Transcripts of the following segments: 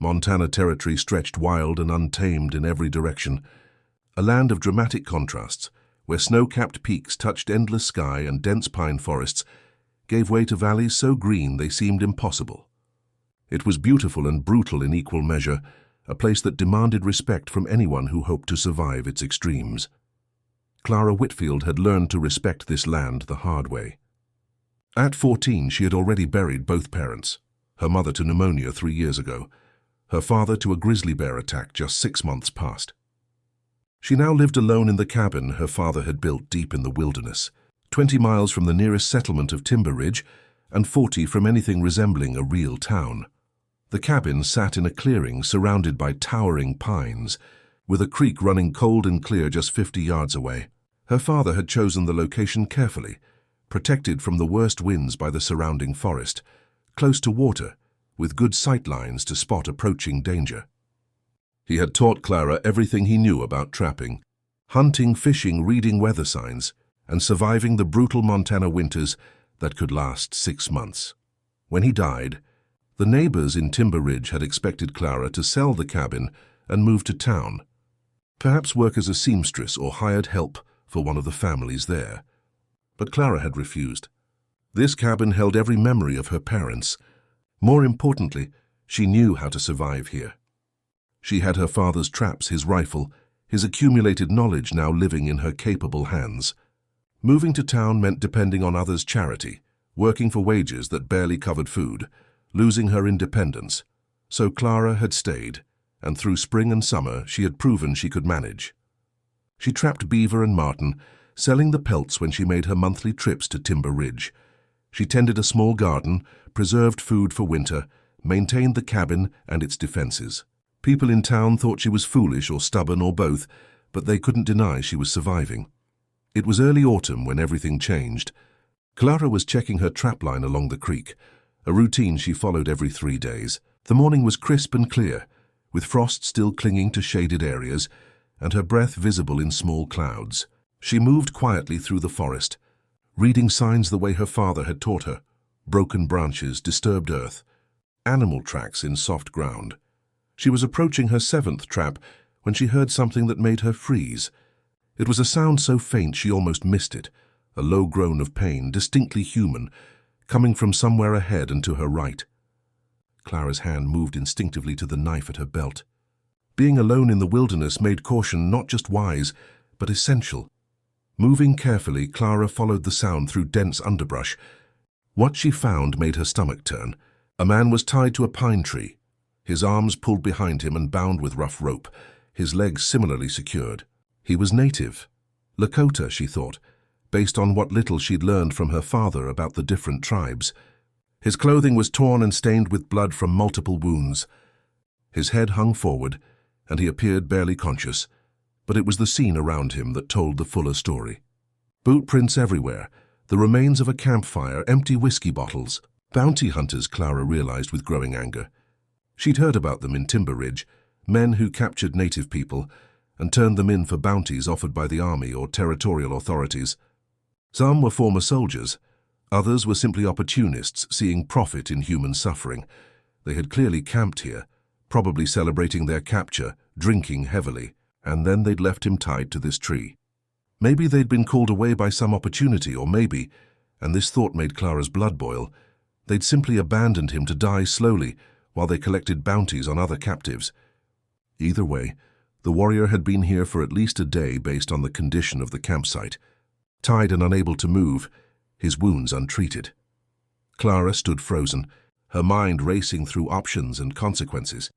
Montana territory stretched wild and untamed in every direction, a land of dramatic contrasts, where snow-capped peaks touched endless sky and dense pine forests gave way to valleys so green they seemed impossible. It was beautiful and brutal in equal measure, a place that demanded respect from anyone who hoped to survive its extremes. Clara Whitfield had learned to respect this land the hard way. At 14, she had already buried both parents, her mother to pneumonia 3 years ago, her father to a grizzly bear attack just 6 months past. She now lived alone in the cabin her father had built deep in the wilderness, 20 miles from the nearest settlement of Timber Ridge and 40 from anything resembling a real town. The cabin sat in a clearing surrounded by towering pines, with a creek running cold and clear just 50 yards away. Her father had chosen the location carefully, protected from the worst winds by the surrounding forest, close to water, with good sight lines to spot approaching danger. He had taught Clara everything he knew about trapping, hunting, fishing, reading weather signs, and surviving the brutal Montana winters that could last 6 months. When he died, the neighbors in Timber Ridge had expected Clara to sell the cabin and move to town, perhaps work as a seamstress or hired help for one of the families there. But Clara had refused. This cabin held every memory of her parents. More importantly, she knew how to survive here. She had her father's traps, his rifle, his accumulated knowledge now living in her capable hands. Moving to town meant depending on others' charity, working for wages that barely covered food, losing her independence. So Clara had stayed, and through spring and summer she had proven she could manage. She trapped beaver and marten, selling the pelts when she made her monthly trips to Timber Ridge. She tended a small garden, preserved food for winter, maintained the cabin and its defenses. People in town thought she was foolish or stubborn or both, but they couldn't deny she was surviving. It was early autumn when everything changed. Clara was checking her trapline along the creek, a routine she followed every 3 days. The morning was crisp and clear, with frost still clinging to shaded areas and her breath visible in small clouds. She moved quietly through the forest, reading signs the way her father had taught her: broken branches, disturbed earth, animal tracks in soft ground. She was approaching her 7th trap when she heard something that made her freeze. It was a sound so faint she almost missed it, a low groan of pain, distinctly human, coming from somewhere ahead and to her right. Clara's hand moved instinctively to the knife at her belt. Being alone in the wilderness made caution not just wise, but essential. Moving carefully, Clara followed the sound through dense underbrush. What she found made her stomach turn. A man was tied to a pine tree, his arms pulled behind him and bound with rough rope, his legs similarly secured. He was native. Lakota, she thought, based on what little she'd learned from her father about the different tribes. His clothing was torn and stained with blood from multiple wounds. His head hung forward, and he appeared barely conscious, but it was the scene around him that told the fuller story. Boot prints everywhere, the remains of a campfire, empty whiskey bottles. Bounty hunters, Clara realized with growing anger. She'd heard about them in Timber Ridge, men who captured native people and turned them in for bounties offered by the army or territorial authorities. Some were former soldiers, others were simply opportunists seeing profit in human suffering. They had clearly camped here, probably celebrating their capture, drinking heavily, and then they'd left him tied to this tree. Maybe they'd been called away by some opportunity, or maybe, and this thought made Clara's blood boil, they'd simply abandoned him to die slowly while they collected bounties on other captives. Either way, the warrior had been here for at least a day based on the condition of the campsite. Tied and unable to move, his wounds untreated. Clara stood frozen, her mind racing through options and consequences.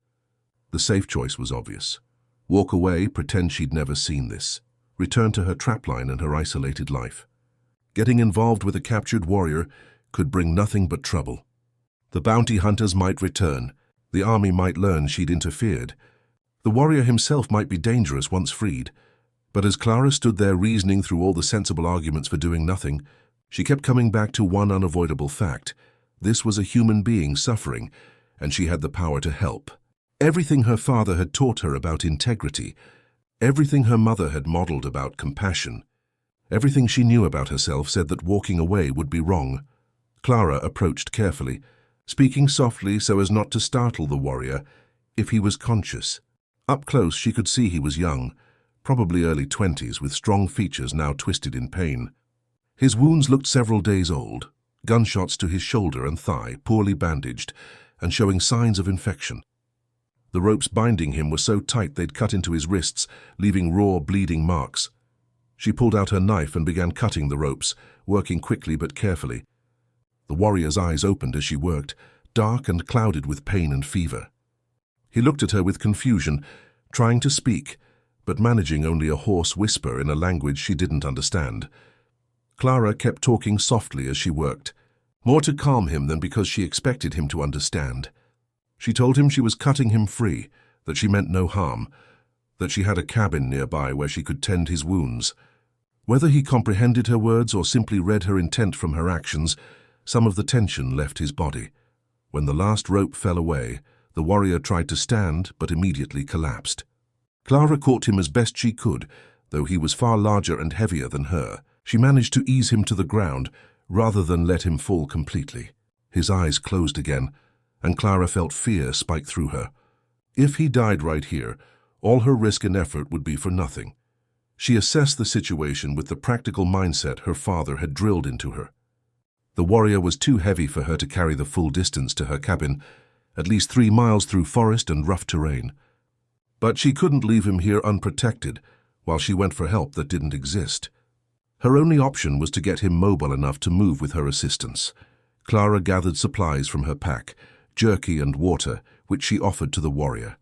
The safe choice was obvious. Walk away, pretend she'd never seen this. Return to her trapline and her isolated life. Getting involved with a captured warrior could bring nothing but trouble. The bounty hunters might return. The army might learn she'd interfered. The warrior himself might be dangerous once freed. But as Clara stood there reasoning through all the sensible arguments for doing nothing, she kept coming back to one unavoidable fact. This was a human being suffering, and she had the power to help. Everything her father had taught her about integrity, everything her mother had modeled about compassion, everything she knew about herself said that walking away would be wrong. Clara approached carefully, speaking softly so as not to startle the warrior, if he was conscious. Up close, she could see he was young, probably early 20s, with strong features now twisted in pain. His wounds looked several days old, gunshots to his shoulder and thigh, poorly bandaged, and showing signs of infection. The ropes binding him were so tight they'd cut into his wrists, leaving raw, bleeding marks. She pulled out her knife and began cutting the ropes, working quickly but carefully. The warrior's eyes opened as she worked, dark and clouded with pain and fever. He looked at her with confusion, trying to speak, but managing only a hoarse whisper in a language she didn't understand. Clara kept talking softly as she worked, more to calm him than because she expected him to understand. She told him she was cutting him free, that she meant no harm, that she had a cabin nearby where she could tend his wounds. Whether he comprehended her words or simply read her intent from her actions, some of the tension left his body. When the last rope fell away, the warrior tried to stand but immediately collapsed. Clara caught him as best she could, though he was far larger and heavier than her. She managed to ease him to the ground rather than let him fall completely. His eyes closed again, and Clara felt fear spike through her. If he died right here, all her risk and effort would be for nothing. She assessed the situation with the practical mindset her father had drilled into her. The warrior was too heavy for her to carry the full distance to her cabin, at least 3 miles through forest and rough terrain. But she couldn't leave him here unprotected while she went for help that didn't exist. Her only option was to get him mobile enough to move with her assistance. Clara gathered supplies from her pack, jerky and water, which she offered to the warrior.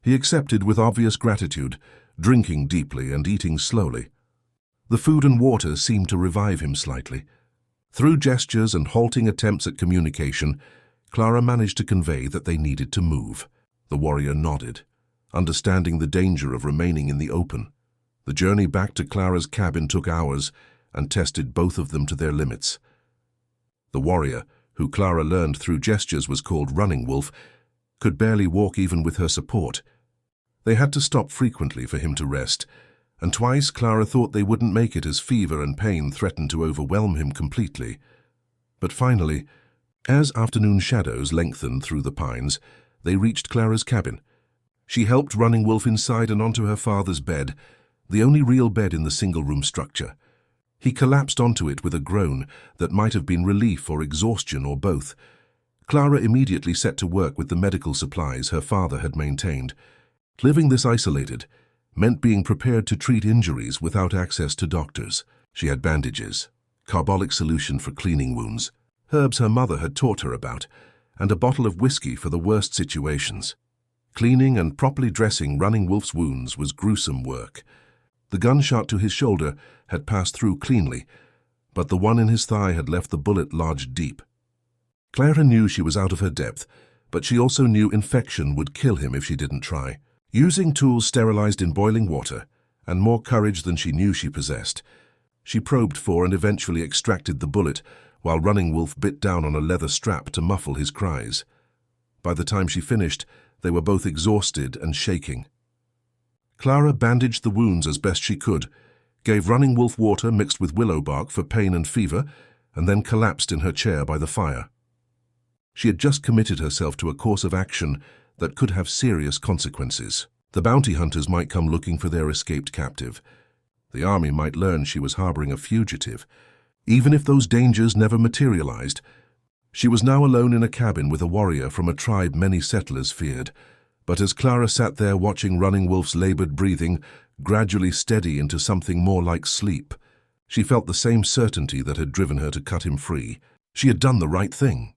He accepted with obvious gratitude, drinking deeply and eating slowly. The food and water seemed to revive him slightly. Through gestures and halting attempts at communication, Clara managed to convey that they needed to move. The warrior nodded, understanding the danger of remaining in the open. The journey back to Clara's cabin took hours and tested both of them to their limits. The warrior, who Clara learned through gestures was called Running Wolf, could barely walk even with her support. They had to stop frequently for him to rest, and twice Clara thought they wouldn't make it as fever and pain threatened to overwhelm him completely. But finally, as afternoon shadows lengthened through the pines, they reached Clara's cabin. She helped Running Wolf inside and onto her father's bed, the only real bed in the single-room structure. He collapsed onto it with a groan that might have been relief or exhaustion or both. Clara immediately set to work with the medical supplies her father had maintained. Living this isolated meant being prepared to treat injuries without access to doctors. She had bandages, carbolic solution for cleaning wounds, herbs her mother had taught her about, and a bottle of whiskey for the worst situations. Cleaning and properly dressing Running Wolf's wounds was gruesome work. The gunshot to his shoulder had passed through cleanly, but the one in his thigh had left the bullet lodged deep. Clara knew she was out of her depth, but she also knew infection would kill him if she didn't try. Using tools sterilized in boiling water, and more courage than she knew she possessed, she probed for and eventually extracted the bullet while Running Wolf bit down on a leather strap to muffle his cries. By the time she finished, they were both exhausted and shaking. Clara bandaged the wounds as best she could, gave Running Wolf water mixed with willow bark for pain and fever, and then collapsed in her chair by the fire. She had just committed herself to a course of action that could have serious consequences. The bounty hunters might come looking for their escaped captive. The army might learn she was harboring a fugitive. Even if those dangers never materialized, she was now alone in a cabin with a warrior from a tribe many settlers feared. But as Clara sat there watching Running Wolf's labored breathing gradually steady into something more like sleep, she felt the same certainty that had driven her to cut him free. She had done the right thing.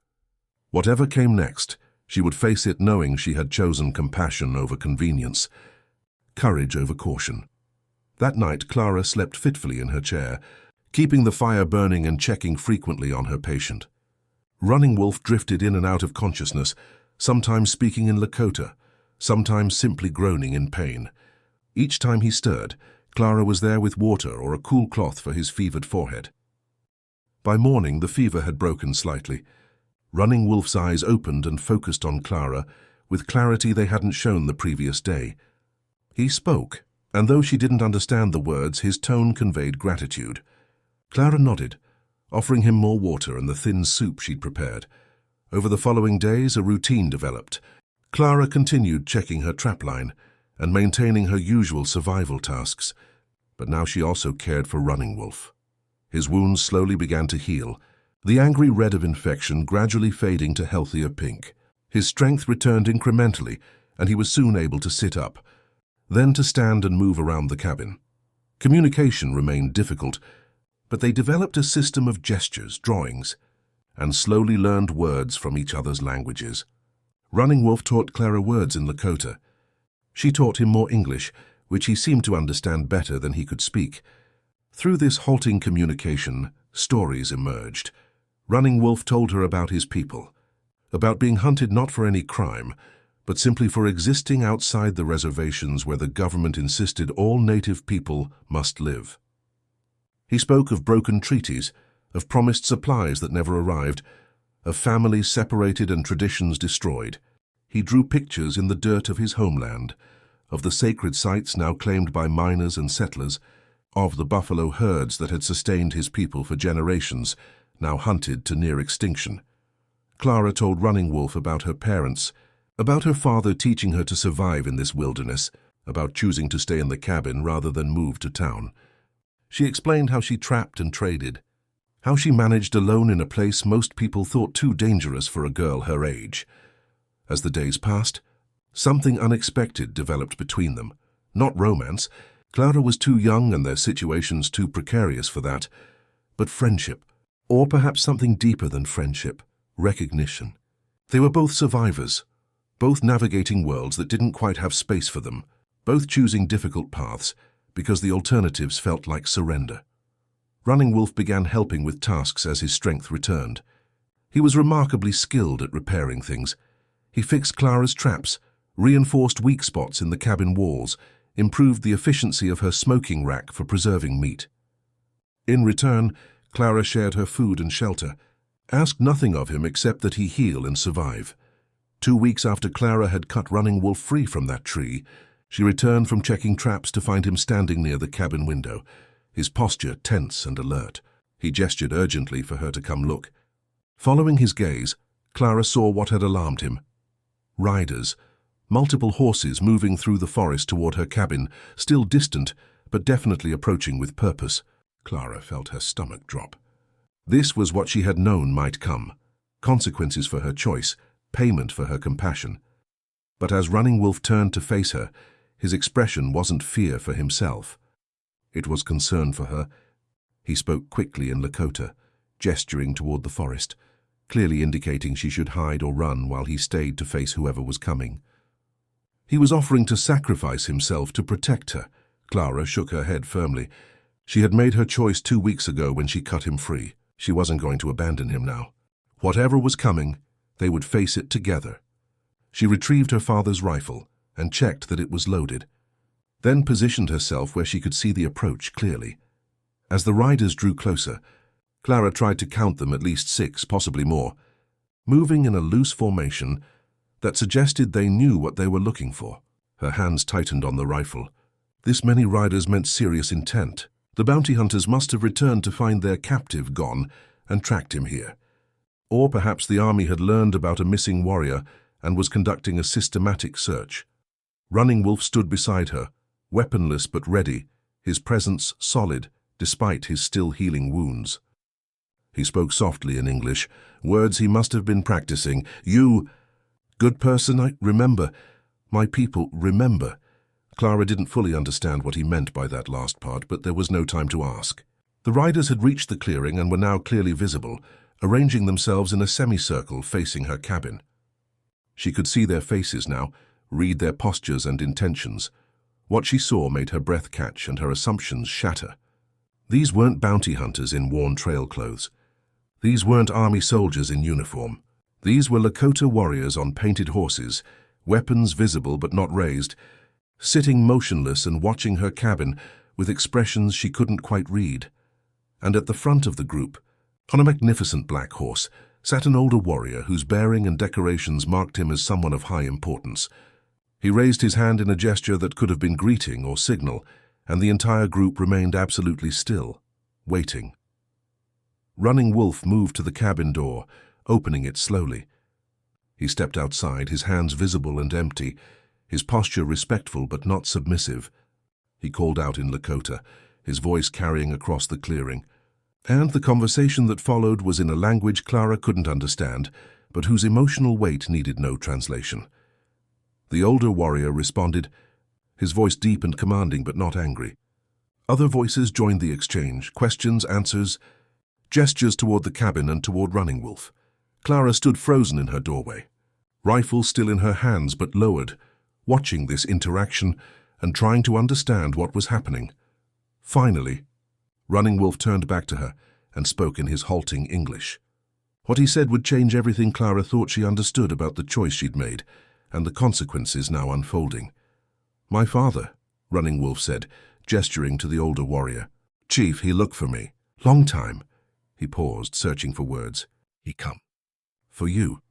Whatever came next, she would face it knowing she had chosen compassion over convenience, courage over caution. That night, Clara slept fitfully in her chair, keeping the fire burning and checking frequently on her patient. Running Wolf drifted in and out of consciousness, sometimes speaking in Lakota, sometimes simply groaning in pain. Each time he stirred, Clara was there with water or a cool cloth for his fevered forehead. By morning, the fever had broken slightly. Running Wolf's eyes opened and focused on Clara with clarity they hadn't shown the previous day. He spoke, and though she didn't understand the words, his tone conveyed gratitude. Clara nodded, offering him more water and the thin soup she'd prepared. Over the following days, a routine developed. Clara continued checking her trapline and maintaining her usual survival tasks, but now she also cared for Running Wolf. His wounds slowly began to heal, the angry red of infection gradually fading to healthier pink. His strength returned incrementally, and he was soon able to sit up, then to stand and move around the cabin. Communication remained difficult, but they developed a system of gestures, drawings, and slowly learned words from each other's languages. Running Wolf taught Clara words in Lakota. She taught him more English, which he seemed to understand better than he could speak. Through this halting communication, stories emerged. Running Wolf told her about his people, about being hunted not for any crime, but simply for existing outside the reservations where the government insisted all native people must live. He spoke of broken treaties, of promised supplies that never arrived, of families separated and traditions destroyed. He drew pictures in the dirt of his homeland, of the sacred sites now claimed by miners and settlers, of the buffalo herds that had sustained his people for generations, now hunted to near extinction. Clara told Running Wolf about her parents, about her father teaching her to survive in this wilderness, about choosing to stay in the cabin rather than move to town. She explained how she trapped and traded, how she managed alone in a place most people thought too dangerous for a girl her age. As the days passed, something unexpected developed between them. Not romance. Clara was too young and their situations too precarious for that. But friendship, or perhaps something deeper than friendship, recognition. They were both survivors, both navigating worlds that didn't quite have space for them, both choosing difficult paths because the alternatives felt like surrender. Running Wolf began helping with tasks as his strength returned. He was remarkably skilled at repairing things. He fixed Clara's traps, reinforced weak spots in the cabin walls, improved the efficiency of her smoking rack for preserving meat. In return, Clara shared her food and shelter, asked nothing of him except that he heal and survive. 2 weeks after Clara had cut Running Wolf free from that tree, she returned from checking traps to find him standing near the cabin window, his posture tense and alert. He gestured urgently for her to come look. Following his gaze, Clara saw what had alarmed him. Riders, multiple horses moving through the forest toward her cabin, still distant, but definitely approaching with purpose. Clara felt her stomach drop. This was what she had known might come. Consequences for her choice, payment for her compassion. But as Running Wolf turned to face her, his expression wasn't fear for himself. It was concern for her. He spoke quickly in Lakota, gesturing toward the forest, clearly indicating she should hide or run while he stayed to face whoever was coming. He was offering to sacrifice himself to protect her. Clara shook her head firmly. She had made her choice 2 weeks ago when she cut him free. She wasn't going to abandon him now. Whatever was coming, they would face it together. She retrieved her father's rifle and checked that it was loaded, then positioned herself where she could see the approach clearly. As the riders drew closer, Clara tried to count them, at least 6, possibly more, moving in a loose formation that suggested they knew what they were looking for. Her hands tightened on the rifle. This many riders meant serious intent. The bounty hunters must have returned to find their captive gone and tracked him here. Or perhaps the army had learned about a missing warrior and was conducting a systematic search. Running Wolf stood beside her, weaponless but ready, his presence solid despite his still healing wounds. He spoke softly in English, words he must have been practicing. "You, good person, I remember. My people, remember." Clara didn't fully understand what he meant by that last part, but there was no time to ask. The riders had reached the clearing and were now clearly visible, arranging themselves in a semicircle facing her cabin. She could see their faces now, read their postures and intentions. What she saw made her breath catch and her assumptions shatter. These weren't bounty hunters in worn trail clothes. These weren't army soldiers in uniform. These were Lakota warriors on painted horses, weapons visible but not raised, sitting motionless and watching her cabin with expressions she couldn't quite read. And at the front of the group, on a magnificent black horse, sat an older warrior whose bearing and decorations marked him as someone of high importance. He raised his hand in a gesture that could have been greeting or signal, and the entire group remained absolutely still, waiting. Running Wolf moved to the cabin door, opening it slowly. He stepped outside, his hands visible and empty, his posture respectful but not submissive. He called out in Lakota, his voice carrying across the clearing. And the conversation that followed was in a language Clara couldn't understand, but whose emotional weight needed no translation. The older warrior responded, his voice deep and commanding but not angry. Other voices joined the exchange, questions, answers, gestures toward the cabin and toward Running Wolf. Clara stood frozen in her doorway, rifle still in her hands but lowered, watching this interaction and trying to understand what was happening. Finally, Running Wolf turned back to her and spoke in his halting English. What he said would change everything Clara thought she understood about the choice she'd made and the consequences now unfolding. "My father," Running Wolf said, gesturing to the older warrior. "Chief, he looked for me. Long time." He paused, searching for words. "He come. For you."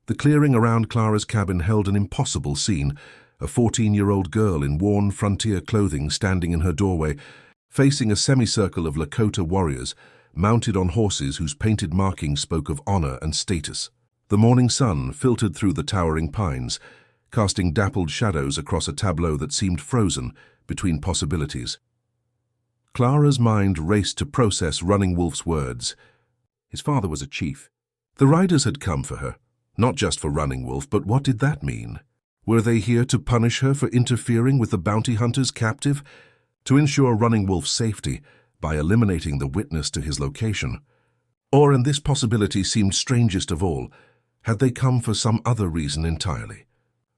The clearing around Clara's cabin held an impossible scene, a 14-year-old girl in worn frontier clothing standing in her doorway, facing a semicircle of Lakota warriors, mounted on horses whose painted markings spoke of honor and status. The morning sun filtered through the towering pines, casting dappled shadows across a tableau that seemed frozen between possibilities. Clara's mind raced to process Running Wolf's words. His father was a chief. The riders had come for her, not just for Running Wolf, but what did that mean? Were they here to punish her for interfering with the bounty hunter's captive? To ensure Running Wolf's safety by eliminating the witness to his location? Or, and this possibility seemed strangest of all, had they come for some other reason entirely?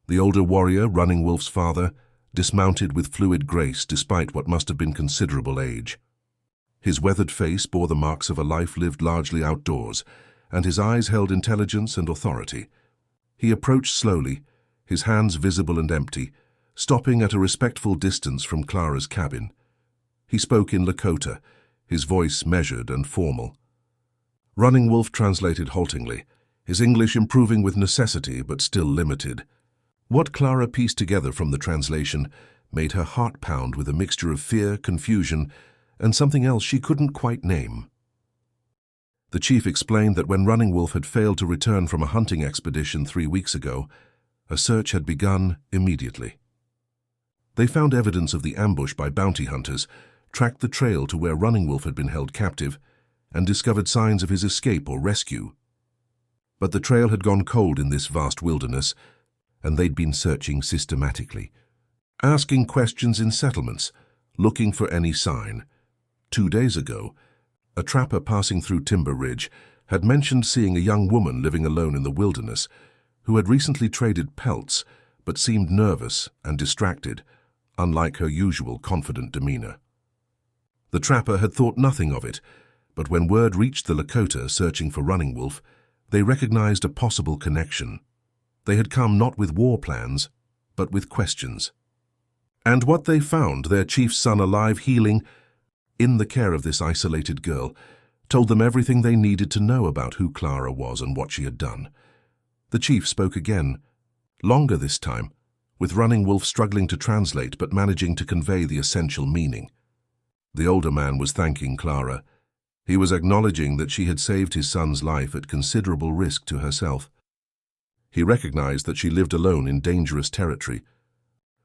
The older warrior, Running Wolf's father, dismounted with fluid grace despite what must have been considerable age. His weathered face bore the marks of a life lived largely outdoors, and his eyes held intelligence and authority. He approached slowly, his hands visible and empty, stopping at a respectful distance from Clara's cabin. He spoke in Lakota, his voice measured and formal. Running Wolf translated haltingly, his English improving with necessity but still limited. What Clara pieced together from the translation made her heart pound with a mixture of fear, confusion, and something else she couldn't quite name. The chief explained that when Running Wolf had failed to return from a hunting expedition 3 weeks ago, a search had begun immediately. They found evidence of the ambush by bounty hunters, tracked the trail to where Running Wolf had been held captive, and discovered signs of his escape or rescue. But the trail had gone cold in this vast wilderness, and they'd been searching systematically, asking questions in settlements, looking for any sign. 2 days ago, a trapper passing through Timber Ridge had mentioned seeing a young woman living alone in the wilderness who had recently traded pelts but seemed nervous and distracted, unlike her usual confident demeanor. The trapper had thought nothing of it, but when word reached the Lakota searching for Running Wolf, they recognized a possible connection. They had come not with war plans, but with questions. And what they found, their chief's son alive, healing, in the care of this isolated girl, told them everything they needed to know about who Clara was and what she had done. The chief spoke again, longer this time, with Running Wolf struggling to translate but managing to convey the essential meaning. The older man was thanking Clara. He was acknowledging that she had saved his son's life at considerable risk to herself. He recognized that she lived alone in dangerous territory,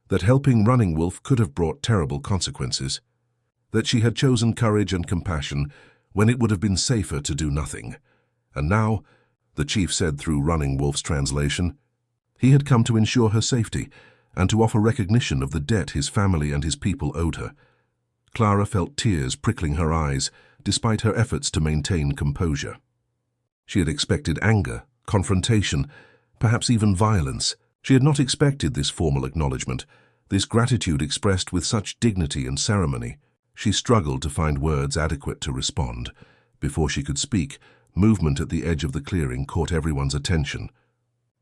that helping Running Wolf could have brought terrible consequences, that she had chosen courage and compassion when it would have been safer to do nothing. And now, the chief said through Running Wolf's translation, he had come to ensure her safety and to offer recognition of the debt his family and his people owed her. Clara felt tears prickling her eyes, despite her efforts to maintain composure. She had expected anger, confrontation, perhaps even violence. She had not expected this formal acknowledgement, this gratitude expressed with such dignity and ceremony. She struggled to find words adequate to respond. Before she could speak, movement at the edge of the clearing caught everyone's attention.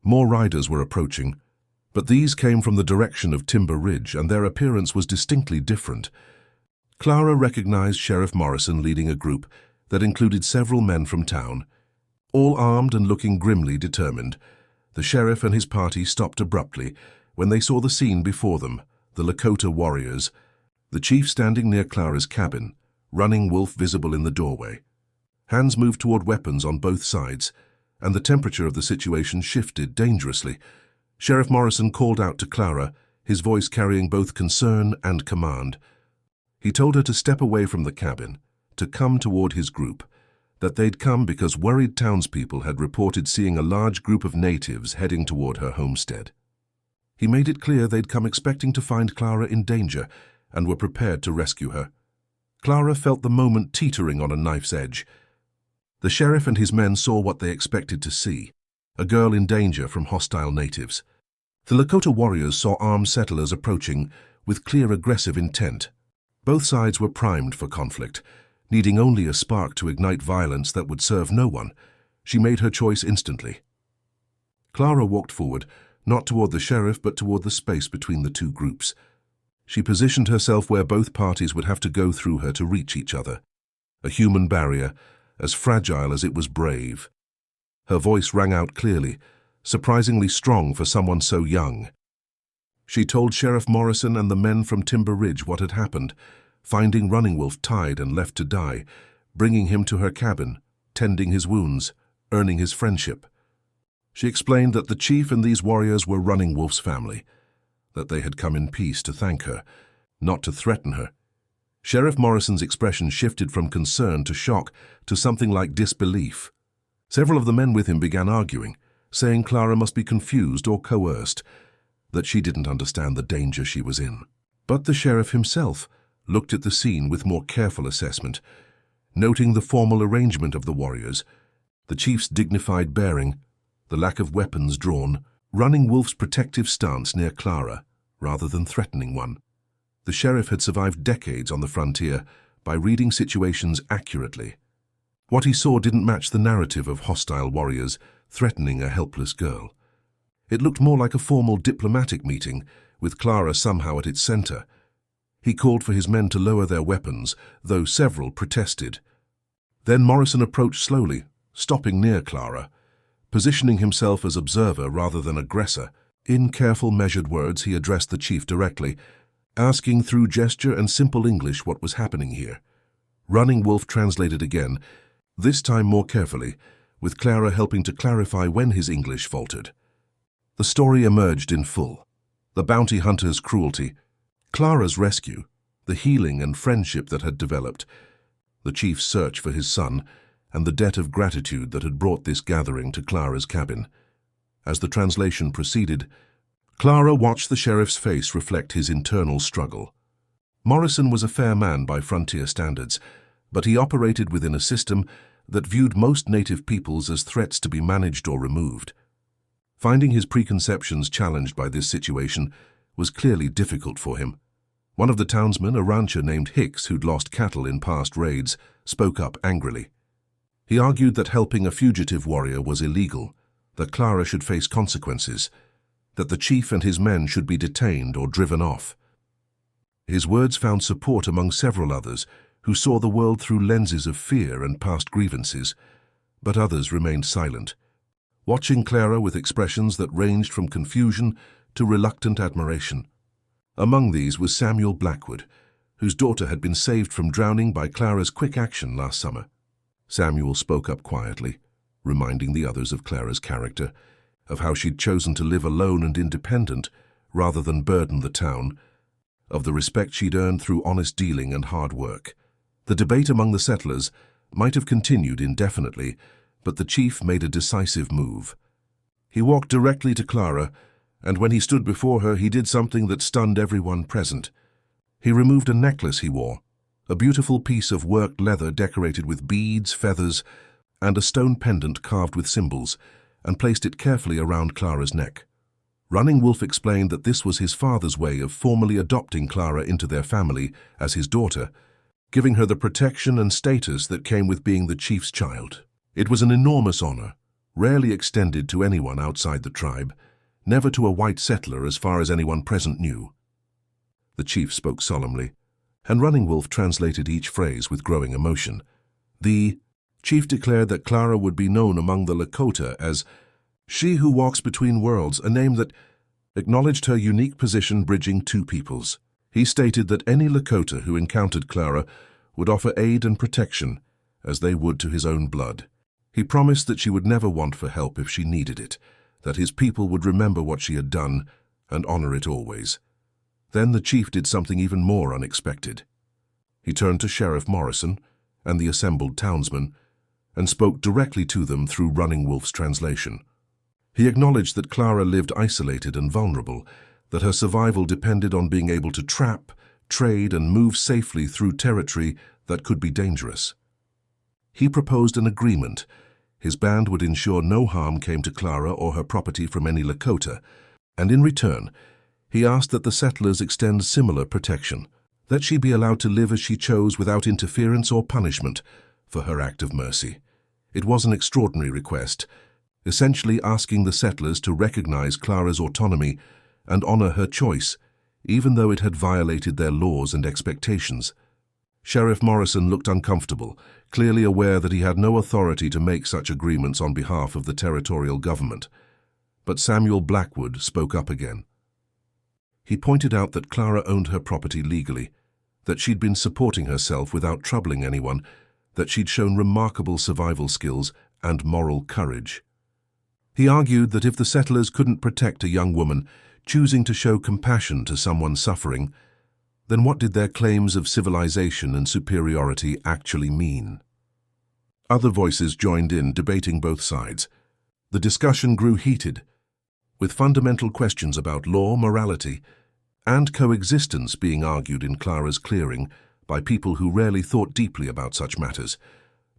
More riders were approaching, but these came from the direction of Timber Ridge, and their appearance was distinctly different. Clara recognized Sheriff Morrison leading a group that included several men from town, all armed and looking grimly determined. The sheriff and his party stopped abruptly when they saw the scene before them, the Lakota warriors, the chief standing near Clara's cabin, Running Wolf visible in the doorway. Hands moved toward weapons on both sides, and the temperature of the situation shifted dangerously. Sheriff Morrison called out to Clara, his voice carrying both concern and command. He told her to step away from the cabin, to come toward his group, that they'd come because worried townspeople had reported seeing a large group of natives heading toward her homestead. He made it clear they'd come expecting to find Clara in danger and were prepared to rescue her. Clara felt the moment teetering on a knife's edge. The sheriff and his men saw what they expected to see, a girl in danger from hostile natives. The Lakota warriors saw armed settlers approaching with clear aggressive intent. Both sides were primed for conflict, needing only a spark to ignite violence that would serve no one. She made her choice instantly. Clara walked forward, not toward the sheriff but toward the space between the two groups. She positioned herself where both parties would have to go through her to reach each other, a human barrier, as fragile as it was brave. Her voice rang out clearly, surprisingly strong for someone so young. She told Sheriff Morrison and the men from Timber Ridge what had happened, finding Running Wolf tied and left to die, bringing him to her cabin, tending his wounds, earning his friendship. She explained that the chief and these warriors were Running Wolf's family, that they had come in peace to thank her, not to threaten her. Sheriff Morrison's expression shifted from concern to shock to something like disbelief. Several of the men with him began arguing, saying Clara must be confused or coerced, that she didn't understand the danger she was in. But the sheriff himself looked at the scene with more careful assessment, noting the formal arrangement of the warriors, the chief's dignified bearing, the lack of weapons drawn, Running Wolf's protective stance near Clara, rather than threatening one. The sheriff had survived decades on the frontier by reading situations accurately. What he saw didn't match the narrative of hostile warriors threatening a helpless girl. It looked more like a formal diplomatic meeting, with Clara somehow at its center. He called for his men to lower their weapons, though several protested. Then Morrison approached slowly, stopping near Clara, positioning himself as observer rather than aggressor. In careful, measured words, he addressed the chief directly, asking through gesture and simple English what was happening here. Running Wolf translated again, this time more carefully, with Clara helping to clarify when his English faltered. The story emerged in full. The bounty hunter's cruelty, Clara's rescue, the healing and friendship that had developed, the chief's search for his son, and the debt of gratitude that had brought this gathering to Clara's cabin. As the translation proceeded, Clara watched the sheriff's face reflect his internal struggle. Morrison was a fair man by frontier standards, but he operated within a system that viewed most native peoples as threats to be managed or removed. Finding his preconceptions challenged by this situation was clearly difficult for him. One of the townsmen, a rancher named Hicks who'd lost cattle in past raids, spoke up angrily. He argued that helping a fugitive warrior was illegal, that Clara should face consequences, that the chief and his men should be detained or driven off. His words found support among several others who saw the world through lenses of fear and past grievances, but others remained silent, watching Clara with expressions that ranged from confusion to reluctant admiration. Among these was Samuel Blackwood, whose daughter had been saved from drowning by Clara's quick action last summer. Samuel spoke up quietly, reminding the others of Clara's character, of how she'd chosen to live alone and independent rather than burden the town, of the respect she'd earned through honest dealing and hard work. The debate among the settlers might have continued indefinitely, but the chief made a decisive move. He walked directly to Clara, and when he stood before her, he did something that stunned everyone present. He removed a necklace he wore, a beautiful piece of worked leather decorated with beads, feathers, and a stone pendant carved with symbols, and placed it carefully around Clara's neck. Running Wolf explained that this was his father's way of formally adopting Clara into their family as his daughter, giving her the protection and status that came with being the chief's child. It was an enormous honor, rarely extended to anyone outside the tribe, never to a white settler as far as anyone present knew. The chief spoke solemnly, and Running Wolf translated each phrase with growing emotion. The chief declared that Clara would be known among the Lakota as "She Who Walks Between Worlds," a name that acknowledged her unique position bridging two peoples. He stated that any Lakota who encountered Clara would offer aid and protection, as they would to his own blood. He promised that she would never want for help if she needed it, that his people would remember what she had done and honor it always. Then the chief did something even more unexpected. He turned to Sheriff Morrison and the assembled townsmen and spoke directly to them through Running Wolf's translation. He acknowledged that Clara lived isolated and vulnerable, that her survival depended on being able to trap, trade, and move safely through territory that could be dangerous. He proposed an agreement. His band would ensure no harm came to Clara or her property from any Lakota, and in return, he asked that the settlers extend similar protection, that she be allowed to live as she chose without interference or punishment for her act of mercy. It was an extraordinary request, essentially asking the settlers to recognize Clara's autonomy and honor her choice, even though it had violated their laws and expectations. Sheriff Morrison looked uncomfortable, clearly aware that he had no authority to make such agreements on behalf of the territorial government. But Samuel Blackwood spoke up again. He pointed out that Clara owned her property legally, that she'd been supporting herself without troubling anyone, that she'd shown remarkable survival skills and moral courage. He argued that if the settlers couldn't protect a young woman choosing to show compassion to someone suffering, then what did their claims of civilization and superiority actually mean? Other voices joined in, debating both sides. The discussion grew heated, with fundamental questions about law, morality, and coexistence being argued in Clara's clearing by people who rarely thought deeply about such matters,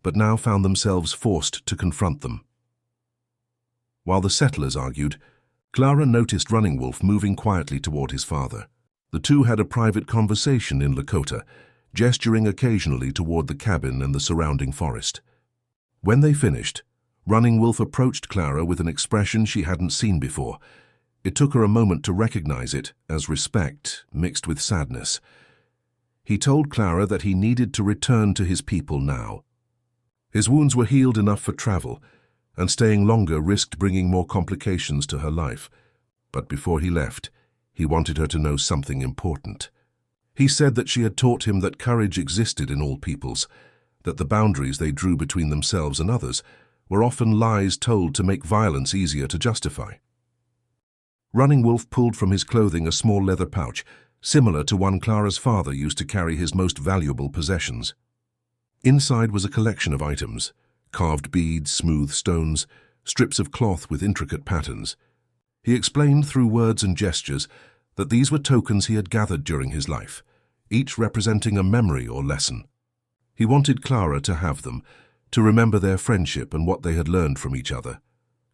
but now found themselves forced to confront them. While the settlers argued, Clara noticed Running Wolf moving quietly toward his father. The two had a private conversation in Lakota, gesturing occasionally toward the cabin and the surrounding forest. When they finished, Running Wolf approached Clara with an expression she hadn't seen before. It took her a moment to recognize it as respect mixed with sadness. He told Clara that he needed to return to his people now. His wounds were healed enough for travel, and staying longer risked bringing more complications to her life. But before he left, he wanted her to know something important. He said that she had taught him that courage existed in all peoples, that the boundaries they drew between themselves and others were often lies told to make violence easier to justify. Running Wolf pulled from his clothing a small leather pouch, similar to one Clara's father used to carry his most valuable possessions. Inside was a collection of items: carved beads, smooth stones, strips of cloth with intricate patterns. He explained through words and gestures that these were tokens he had gathered during his life, each representing a memory or lesson. He wanted Clara to have them, to remember their friendship and what they had learned from each other.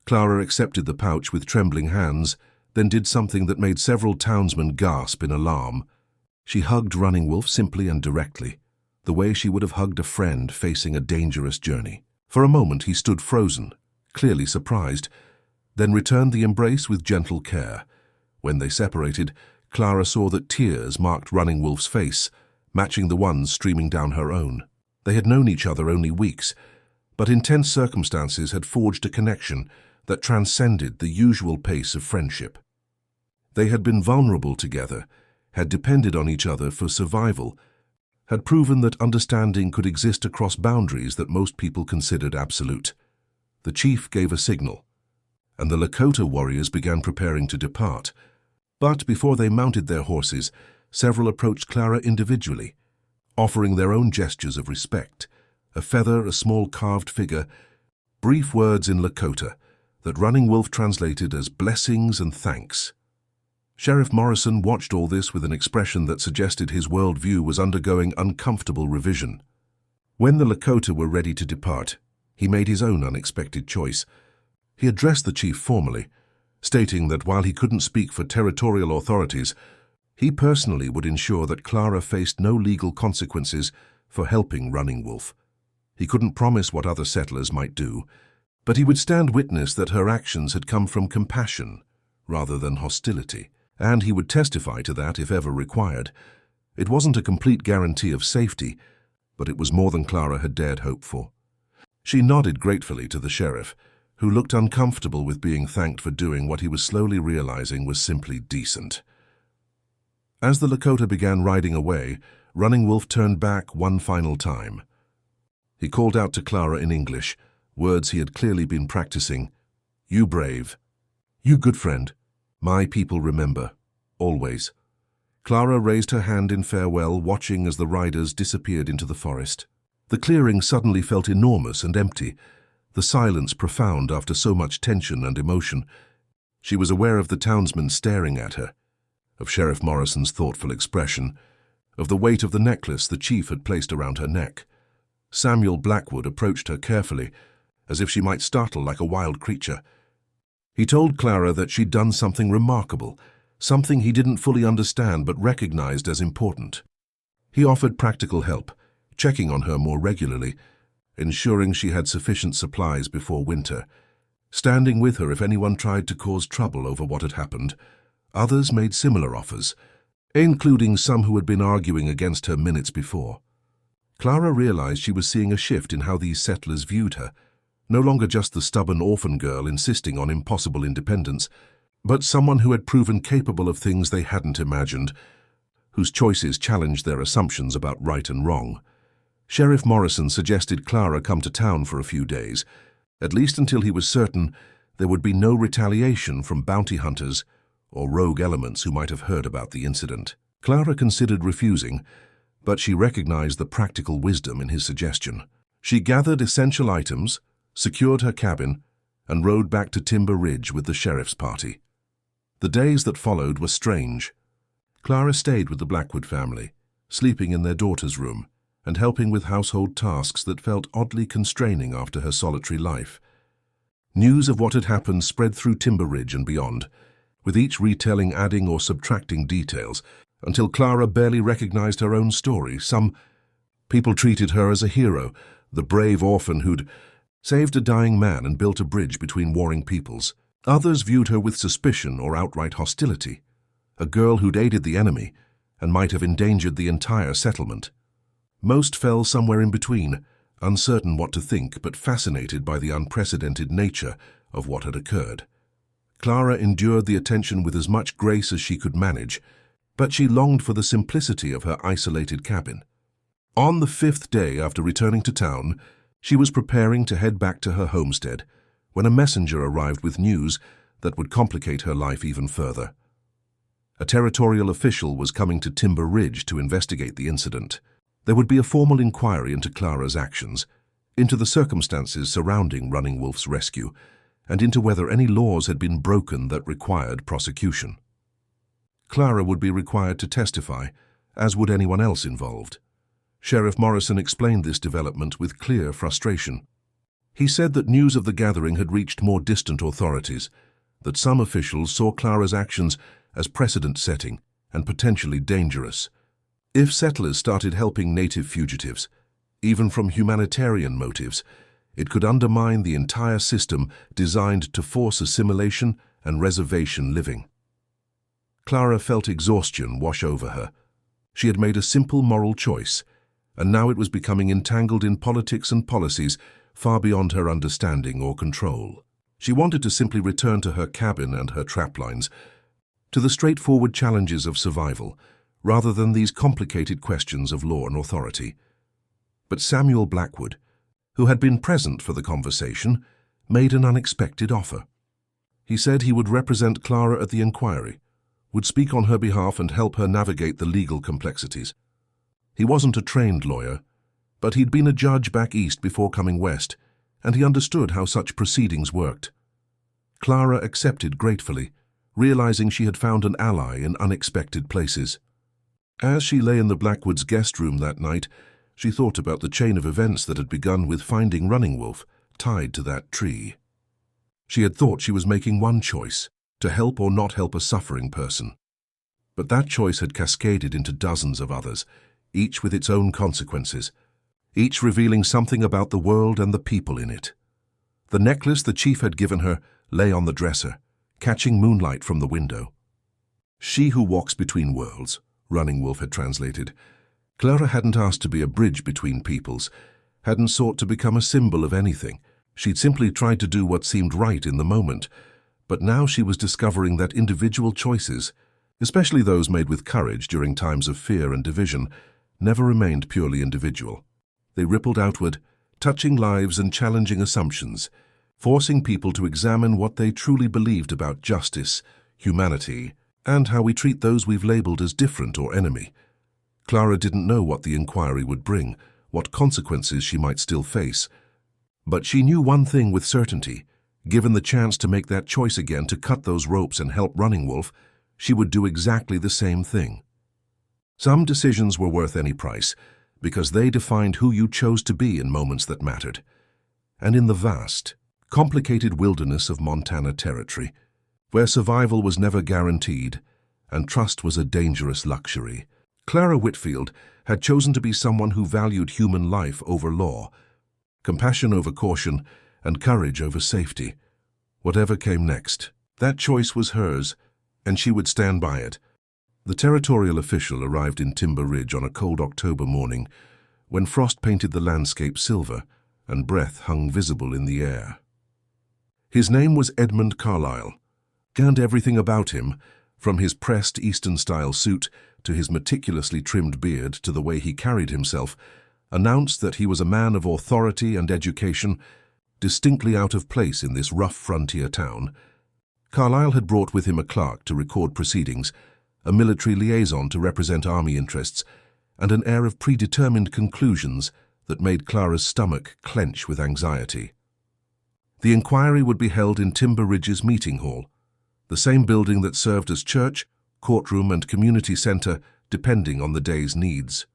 Clara accepted the pouch with trembling hands, then did something that made several townsmen gasp in alarm. She hugged Running Wolf simply and directly, the way she would have hugged a friend facing a dangerous journey. For a moment he stood frozen, clearly surprised, then returned the embrace with gentle care. When they separated, Clara saw that tears marked Running Wolf's face, matching the ones streaming down her own. They had known each other only weeks, but intense circumstances had forged a connection that transcended the usual pace of friendship. They had been vulnerable together, had depended on each other for survival, had proven that understanding could exist across boundaries that most people considered absolute. The chief gave a signal, and the Lakota warriors began preparing to depart. But before they mounted their horses, several approached Clara individually, offering their own gestures of respect: a feather, a small carved figure, brief words in Lakota that Running Wolf translated as blessings and thanks. Sheriff Morrison watched all this with an expression that suggested his worldview was undergoing uncomfortable revision. When the Lakota were ready to depart, he made his own unexpected choice. He addressed the chief formally, stating that while he couldn't speak for territorial authorities, he personally would ensure that Clara faced no legal consequences for helping Running Wolf. He couldn't promise what other settlers might do, but he would stand witness that her actions had come from compassion rather than hostility, and he would testify to that if ever required. It wasn't a complete guarantee of safety, but it was more than Clara had dared hope for. She nodded gratefully to the sheriff, who looked uncomfortable with being thanked for doing what he was slowly realizing was simply decent. As the Lakota began riding away, Running Wolf turned back one final time. He called out to Clara in English, words he had clearly been practicing. You brave. You good friend. My people remember. Always. Clara raised her hand in farewell, watching as the riders disappeared into the forest. The clearing suddenly felt enormous and empty, the silence profound after so much tension and emotion. She was aware of the townsmen staring at her, of Sheriff Morrison's thoughtful expression, of the weight of the necklace the chief had placed around her neck. Samuel Blackwood approached her carefully, as if she might startle like a wild creature. He told Clara that she'd done something remarkable, something he didn't fully understand but recognized as important. He offered practical help, checking on her more regularly, ensuring she had sufficient supplies before winter, standing with her if anyone tried to cause trouble over what had happened. Others made similar offers, including some who had been arguing against her minutes before. Clara realized she was seeing a shift in how these settlers viewed her, no longer just the stubborn orphan girl insisting on impossible independence, but someone who had proven capable of things they hadn't imagined, whose choices challenged their assumptions about right and wrong. Sheriff Morrison suggested Clara come to town for a few days, at least until he was certain there would be no retaliation from bounty hunters or rogue elements who might have heard about the incident. Clara considered refusing, but she recognized the practical wisdom in his suggestion. She gathered essential items, secured her cabin, and rode back to Timber Ridge with the sheriff's party. The days that followed were strange. Clara stayed with the Blackwood family, sleeping in their daughter's room, and helping with household tasks that felt oddly constraining after her solitary life. News of what had happened spread through Timber Ridge and beyond, with each retelling adding or subtracting details, until Clara barely recognized her own story. Some people treated her as a hero, the brave orphan who'd saved a dying man and built a bridge between warring peoples. Others viewed her with suspicion or outright hostility, a girl who'd aided the enemy and might have endangered the entire settlement. Most fell somewhere in between, uncertain what to think but fascinated by the unprecedented nature of what had occurred. Clara endured the attention with as much grace as she could manage, but she longed for the simplicity of her isolated cabin. On the 5th day after returning to town, she was preparing to head back to her homestead when a messenger arrived with news that would complicate her life even further. A territorial official was coming to Timber Ridge to investigate the incident. There would be a formal inquiry into Clara's actions, into the circumstances surrounding Running Wolf's rescue, and into whether any laws had been broken that required prosecution. Clara would be required to testify, as would anyone else involved. Sheriff Morrison explained this development with clear frustration. He said that news of the gathering had reached more distant authorities, that some officials saw Clara's actions as precedent-setting and potentially dangerous. If settlers started helping native fugitives, even from humanitarian motives, it could undermine the entire system designed to force assimilation and reservation living. Clara felt exhaustion wash over her. She had made a simple moral choice, and now it was becoming entangled in politics and policies far beyond her understanding or control. She wanted to simply return to her cabin and her traplines, to the straightforward challenges of survival, rather than these complicated questions of law and authority. But Samuel Blackwood, who had been present for the conversation, made an unexpected offer. He said he would represent Clara at the inquiry, would speak on her behalf and help her navigate the legal complexities. He wasn't a trained lawyer, but he'd been a judge back east before coming west, and he understood how such proceedings worked. Clara accepted gratefully, realizing she had found an ally in unexpected places. As she lay in the Blackwoods' guest room that night, she thought about the chain of events that had begun with finding Running Wolf tied to that tree. She had thought she was making one choice, to help or not help a suffering person. But that choice had cascaded into dozens of others, each with its own consequences, each revealing something about the world and the people in it. The necklace the chief had given her lay on the dresser, catching moonlight from the window. She who walks between worlds, Running Wolf had translated. Clara hadn't asked to be a bridge between peoples, hadn't sought to become a symbol of anything. She'd simply tried to do what seemed right in the moment, but now she was discovering that individual choices, especially those made with courage during times of fear and division, never remained purely individual. They rippled outward, touching lives and challenging assumptions, forcing people to examine what they truly believed about justice, humanity, and how we treat those we've labeled as different or enemy. Clara didn't know what the inquiry would bring, what consequences she might still face. But she knew one thing with certainty. Given the chance to make that choice again to cut those ropes and help Running Wolf, she would do exactly the same thing. Some decisions were worth any price, because they defined who you chose to be in moments that mattered. And in the vast, complicated wilderness of Montana Territory, where survival was never guaranteed and trust was a dangerous luxury, Clara Whitfield had chosen to be someone who valued human life over law, compassion over caution, and courage over safety. Whatever came next, that choice was hers, and she would stand by it. The territorial official arrived in Timber Ridge on a cold October morning, when frost painted the landscape silver and breath hung visible in the air. His name was Edmund Carlyle, and everything about him, from his pressed Eastern-style suit to his meticulously trimmed beard to the way he carried himself, announced that he was a man of authority and education, distinctly out of place in this rough frontier town. Carlyle had brought with him a clerk to record proceedings, a military liaison to represent army interests, and an air of predetermined conclusions that made Clara's stomach clench with anxiety. The inquiry would be held in Timber Ridge's meeting hall, the same building that served as church, courtroom, and community center, depending on the day's needs.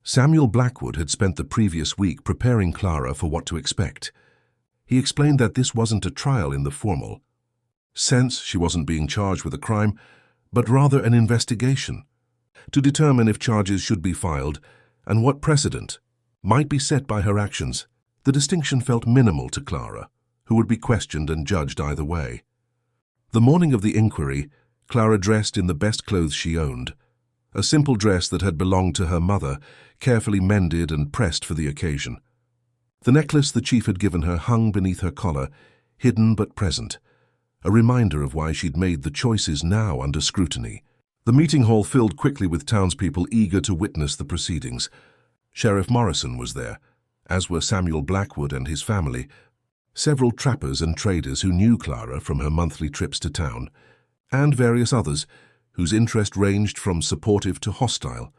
Samuel Blackwood had spent the previous week preparing Clara for what to expect. He explained that this wasn't a trial in the formal sense. She wasn't being charged with a crime, but rather an investigation, to determine if charges should be filed and what precedent might be set by her actions. The distinction felt minimal to Clara, who would be questioned and judged either way. The morning of the inquiry, Clara dressed in the best clothes she owned, a simple dress that had belonged to her mother, carefully mended and pressed for the occasion. The necklace the chief had given her hung beneath her collar, hidden but present, a reminder of why she'd made the choices now under scrutiny. The meeting hall filled quickly with townspeople eager to witness the proceedings. Sheriff Morrison was there, as were Samuel Blackwood and his family, several trappers and traders who knew Clara from her monthly trips to town, and various others whose interest ranged from supportive to hostile.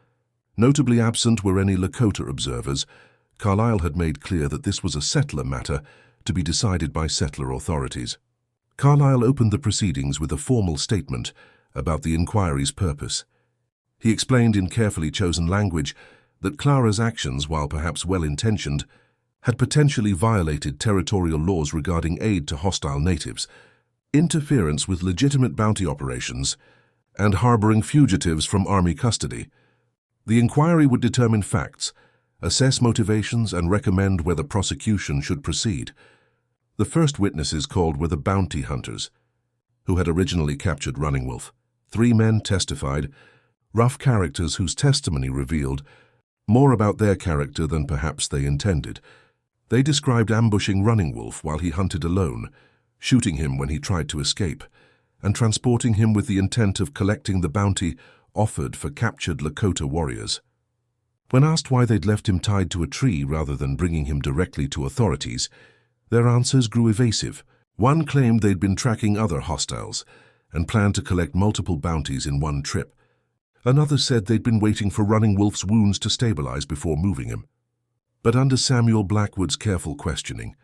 Notably absent were any Lakota observers. Carlyle had made clear that this was a settler matter to be decided by settler authorities. Carlyle opened the proceedings with a formal statement about the inquiry's purpose. He explained in carefully chosen language that Clara's actions, while perhaps well-intentioned, had potentially violated territorial laws regarding aid to hostile natives, interference with legitimate bounty operations, and harboring fugitives from army custody. The inquiry would determine facts, assess motivations, and recommend whether prosecution should proceed. The first witnesses called were the bounty hunters, who had originally captured Running Wolf. 3 men testified, rough characters whose testimony revealed more about their character than perhaps they intended. They described ambushing Running Wolf while he hunted alone, shooting him when he tried to escape, and transporting him with the intent of collecting the bounty offered for captured Lakota warriors. When asked why they'd left him tied to a tree rather than bringing him directly to authorities, their answers grew evasive. One claimed they'd been tracking other hostiles and planned to collect multiple bounties in one trip. Another said they'd been waiting for Running Wolf's wounds to stabilize before moving him. But under Samuel Blackwood's careful questioning,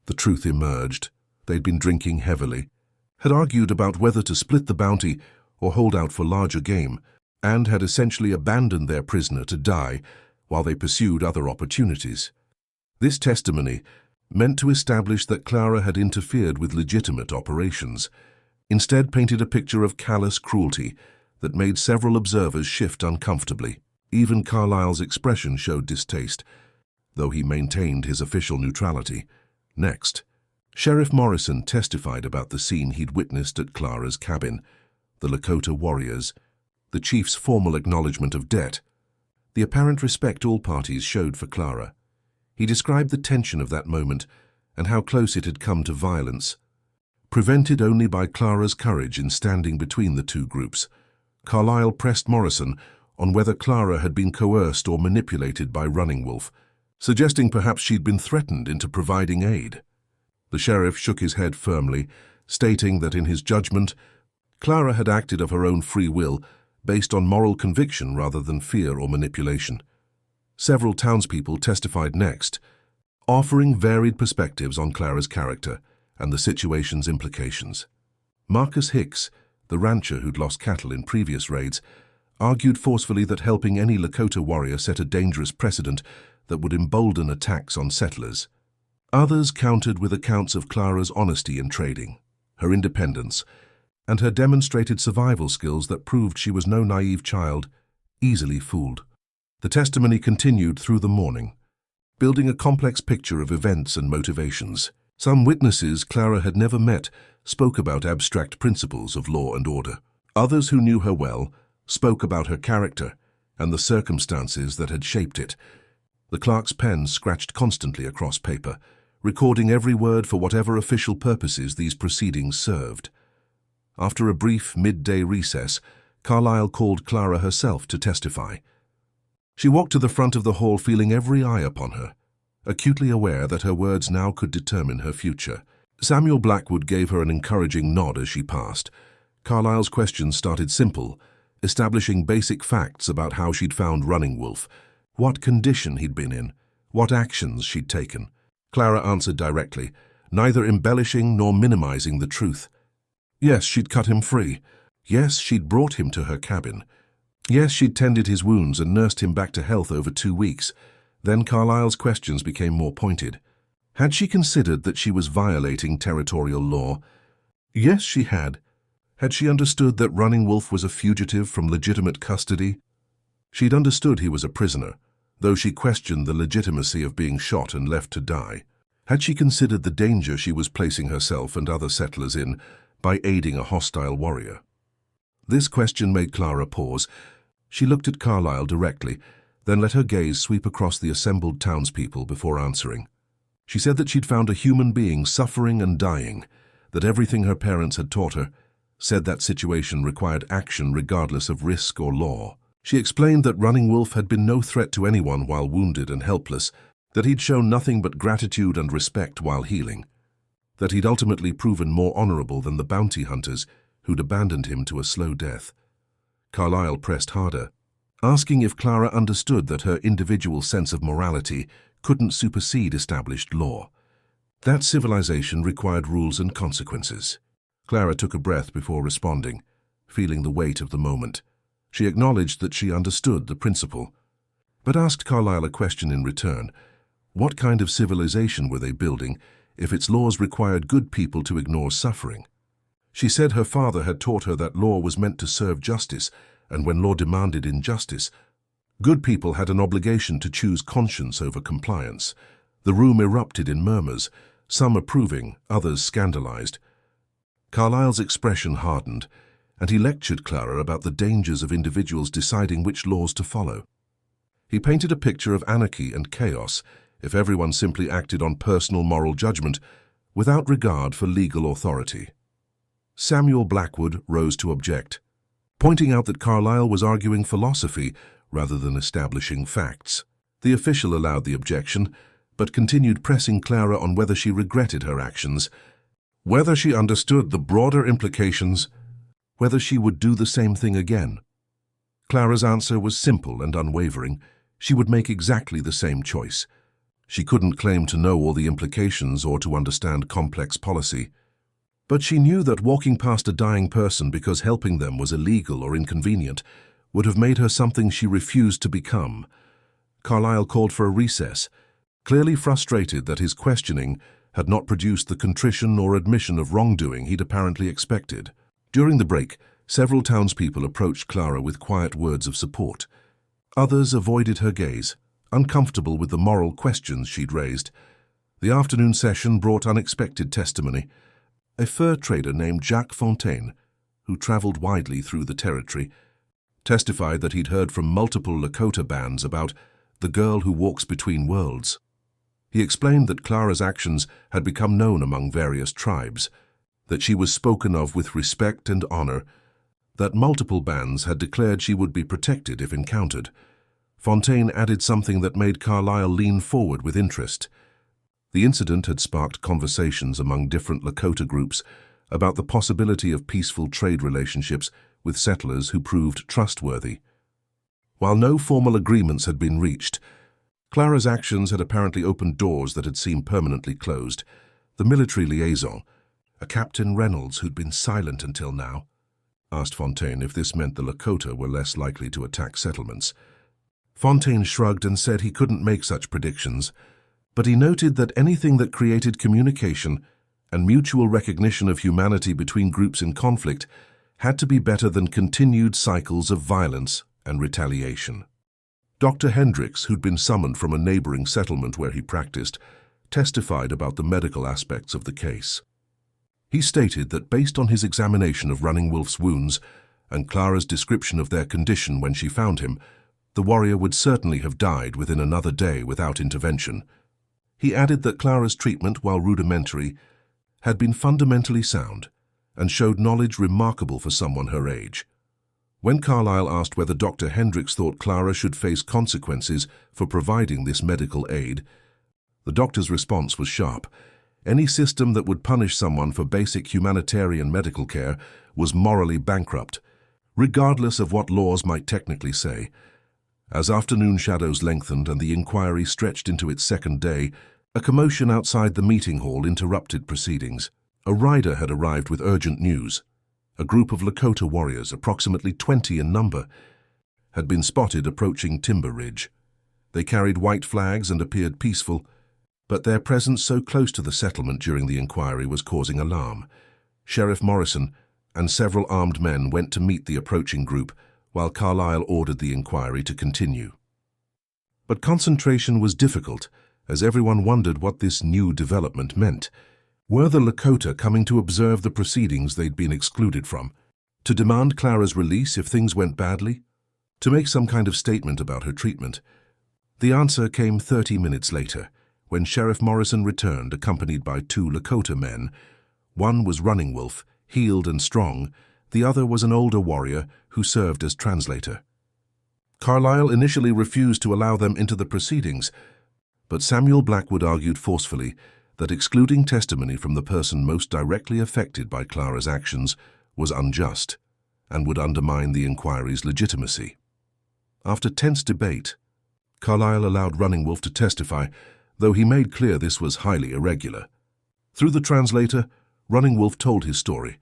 the truth emerged. They'd been drinking heavily, had argued about whether to split the bounty or hold out for larger game, and had essentially abandoned their prisoner to die while they pursued other opportunities. This testimony meant to establish that Clara had interfered with legitimate operations, instead painted a picture of callous cruelty that made several observers shift uncomfortably. Even Carlyle's expression showed distaste, though he maintained his official neutrality. Next, Sheriff Morrison testified about the scene he'd witnessed at Clara's cabin, the Lakota warriors, the chief's formal acknowledgement of debt, the apparent respect all parties showed for Clara. He described the tension of that moment and how close it had come to violence, prevented only by Clara's courage in standing between the two groups. Carlyle pressed Morrison on whether Clara had been coerced or manipulated by Running Wolf, suggesting perhaps she'd been threatened into providing aid. The sheriff shook his head firmly, stating that in his judgment, Clara had acted of her own free will, based on moral conviction rather than fear or manipulation. Several townspeople testified next, offering varied perspectives on Clara's character and the situation's implications. Marcus Hicks, the rancher who'd lost cattle in previous raids, argued forcefully that helping any Lakota warrior set a dangerous precedent that would embolden attacks on settlers. Others countered with accounts of Clara's honesty in trading, her independence, and her demonstrated survival skills that proved she was no naive child, easily fooled. The testimony continued through the morning, building a complex picture of events and motivations. Some witnesses Clara had never met spoke about abstract principles of law and order. Others who knew her well spoke about her character and the circumstances that had shaped it. The clerk's pen scratched constantly across paper, recording every word for whatever official purposes these proceedings served. After a brief midday recess, Carlyle called Clara herself to testify. She walked to the front of the hall feeling every eye upon her, acutely aware that her words now could determine her future. Samuel Blackwood gave her an encouraging nod as she passed. Carlyle's questions started simple, establishing basic facts about how she'd found Running Wolf, what condition he'd been in, what actions she'd taken. Clara answered directly, neither embellishing nor minimizing the truth. Yes, she'd cut him free. Yes, she'd brought him to her cabin. Yes, she'd tended his wounds and nursed him back to health over 2 weeks. Then Carlyle's questions became more pointed. Had she considered that she was violating territorial law? Yes, she had. Had she understood that Running Wolf was a fugitive from legitimate custody? She'd understood he was a prisoner, though she questioned the legitimacy of being shot and left to die. Had she considered the danger she was placing herself and other settlers in by aiding a hostile warrior? This question made Clara pause. She looked at Carlyle directly, then let her gaze sweep across the assembled townspeople before answering. She said that she'd found a human being suffering and dying, that everything her parents had taught her said that situation required action regardless of risk or law. She explained that Running Wolf had been no threat to anyone while wounded and helpless, that he'd shown nothing but gratitude and respect while healing, that he'd ultimately proven more honorable than the bounty hunters who'd abandoned him to a slow death. Carlyle pressed harder, asking if Clara understood that her individual sense of morality couldn't supersede established law. That civilization required rules and consequences. Clara took a breath before responding, feeling the weight of the moment. She acknowledged that she understood the principle, but asked Carlyle a question in return. What kind of civilization were they building if its laws required good people to ignore suffering? She said her father had taught her that law was meant to serve justice, and when law demanded injustice, good people had an obligation to choose conscience over compliance. The room erupted in murmurs, some approving, others scandalized. Carlyle's expression hardened, and he lectured Clara about the dangers of individuals deciding which laws to follow. He painted a picture of anarchy and chaos if everyone simply acted on personal moral judgment without regard for legal authority. Samuel Blackwood rose to object, pointing out that Carlyle was arguing philosophy rather than establishing facts. The official allowed the objection, but continued pressing Clara on whether she regretted her actions, whether she understood the broader implications, whether she would do the same thing again. Clara's answer was simple and unwavering. She would make exactly the same choice. She couldn't claim to know all the implications or to understand complex policy. But she knew that walking past a dying person because helping them was illegal or inconvenient would have made her something she refused to become. Carlyle called for a recess, clearly frustrated that his questioning had not produced the contrition or admission of wrongdoing he'd apparently expected. During the break, several townspeople approached Clara with quiet words of support. Others avoided her gaze, uncomfortable with the moral questions she'd raised. The afternoon session brought unexpected testimony. A fur trader named Jacques Fontaine, who traveled widely through the territory, testified that he'd heard from multiple Lakota bands about the girl who walks between worlds. He explained that Clara's actions had become known among various tribes, that she was spoken of with respect and honor, that multiple bands had declared she would be protected if encountered. Fontaine added something that made Carlyle lean forward with interest. The incident had sparked conversations among different Lakota groups about the possibility of peaceful trade relationships with settlers who proved trustworthy. While no formal agreements had been reached, Clara's actions had apparently opened doors that had seemed permanently closed. The military liaison, a Captain Reynolds who'd been silent until now, asked Fontaine if this meant the Lakota were less likely to attack settlements. Fontaine shrugged and said he couldn't make such predictions, but he noted that anything that created communication and mutual recognition of humanity between groups in conflict had to be better than continued cycles of violence and retaliation. Dr. Hendricks, who'd been summoned from a neighboring settlement where he practiced, testified about the medical aspects of the case. He stated that based on his examination of Running Wolf's wounds and Clara's description of their condition when she found him, the warrior would certainly have died within another day without intervention. He added that Clara's treatment, while rudimentary, had been fundamentally sound and showed knowledge remarkable for someone her age. When Carlyle asked whether Dr. Hendricks thought Clara should face consequences for providing this medical aid, the doctor's response was sharp. Any system that would punish someone for basic humanitarian medical care was morally bankrupt, regardless of what laws might technically say. As afternoon shadows lengthened and the inquiry stretched into its second day, a commotion outside the meeting hall interrupted proceedings. A rider had arrived with urgent news. A group of Lakota warriors, approximately 20 in number, had been spotted approaching Timber Ridge. They carried white flags and appeared peaceful, but their presence so close to the settlement during the inquiry was causing alarm. Sheriff Morrison and several armed men went to meet the approaching group, while Carlyle ordered the inquiry to continue. But concentration was difficult, as everyone wondered what this new development meant. Were the Lakota coming to observe the proceedings they'd been excluded from? To demand Clara's release if things went badly? To make some kind of statement about her treatment? The answer came 30 minutes later, when Sheriff Morrison returned accompanied by 2 Lakota men. One was Running Wolf, healed and strong. The other was an older warrior who served as translator. Carlyle initially refused to allow them into the proceedings, but Samuel Blackwood argued forcefully that excluding testimony from the person most directly affected by Clara's actions was unjust and would undermine the inquiry's legitimacy. After tense debate, Carlyle allowed Running Wolf to testify, though he made clear this was highly irregular. Through the translator, Running Wolf told his story: